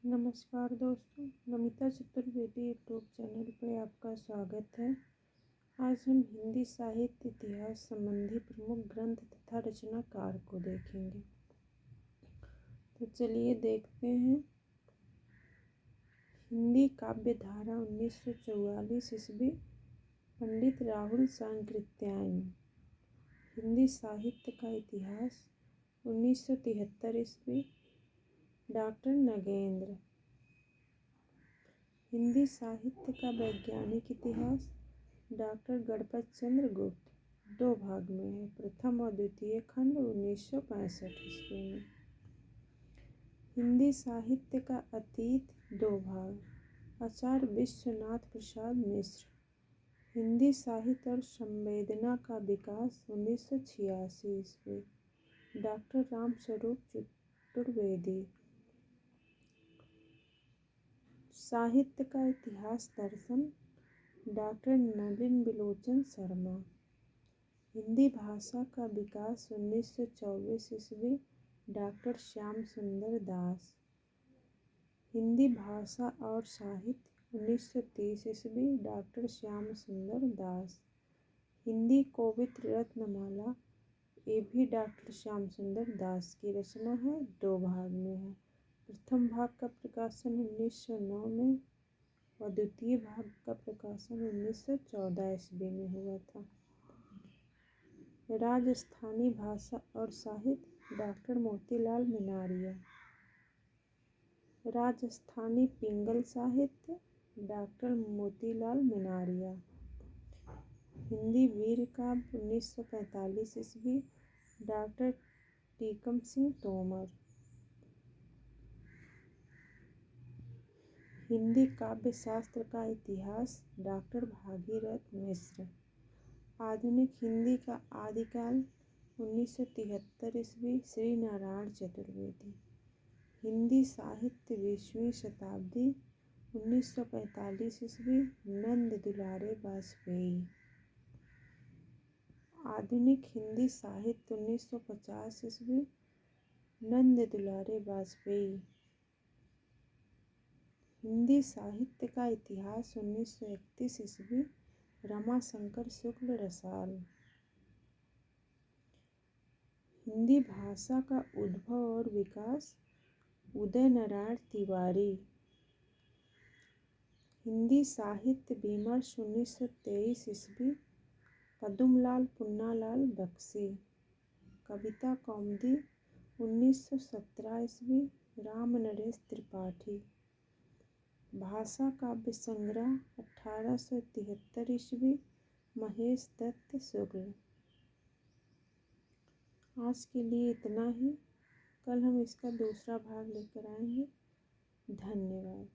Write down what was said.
नमस्कार दोस्तों, Namita Chaturvedi YouTube channel पर आपका स्वागत है। आज हम हिंदी साहित्य इतिहास संबंधी प्रमुख ग्रंथ तथा रचनाकार को देखेंगे। तो चलिए देखते हैं। हिंदी काव्य धारा 1944 ईस्वी, पंडित राहुल सांकृत्यायन। हिंदी साहित्य का इतिहास 1973 ईस्वी, डॉक्टर नगेंद्र। हिंदी साहित्य का वैज्ञानिक इतिहास डॉक्टर गणपत चंद्र गुप्त। 2 भाग में है। प्रथम और द्वितीय खंड 1965 ईस्वी में। हिंदी साहित्य का अतीत 2 भाग। आचार्य विश्वनाथ प्रसाद मिश्र। हिंदी साहित्य और संवेदना का विकास 1986 ईस्वी, डॉक्टर रामस्वरूप चतुर्वेदी। साहित्य का इतिहास दर्शन डॉक्टर नलिन बिलोचन शर्मा। हिंदी भाषा का विकास 1924 ईस्वी, डॉक्टर श्याम सुंदर दास। हिंदी भाषा और साहित्य 1930 ईस्वी, डॉक्टर श्याम सुंदर दास। हिंदी कोविद रत्नमाला, ये भी डॉक्टर श्याम सुंदर दास की रचना है। 2 भाग में है। प्रथम भाग का प्रकाशन 1909 में और द्वितीय भाग का प्रकाशन 1914 ईस्वी में हुआ था। राजस्थानी भाषा और साहित्य डॉक्टर मोतीलाल मीनारिया। राजस्थानी पिंगल साहित्य डॉक्टर मोतीलाल मीनारिया। हिंदी वीर काव्य 1945 ईस्वी, डॉक्टर टीकम सिंह तोमर। हिंदी काव्य शास्त्र का इतिहास डॉक्टर भागीरथ मिश्र। आधुनिक हिंदी का आदिकाल 1973 ईस्वी, श्री नारायण चतुर्वेदी। हिंदी साहित्य 20वीं शताब्दी 1945 ईस्वी, नंद दुलारे वाजपेयी। आधुनिक हिंदी साहित्य 1950 ईस्वी, नंद दुलारे वाजपेयी। हिंदी साहित्य का इतिहास 1931 ईस्वी, रमाशंकर शुक्ल रसाल। हिंदी भाषा का उद्भव और विकास उदय नारायण तिवारी। हिंदी साहित्य विमर्श 1923 ईस्वी, पद्मलाल पुन्नालाल बख्शी। कविता कौमुदी 1917 ईस्वी, राम नरेश त्रिपाठी। भाषा काव्य संग्रह 1873 ईस्वी, महेश दत्त शुक्ल। आज के लिए इतना ही। कल हम इसका दूसरा भाग लेकर आएंगे। धन्यवाद।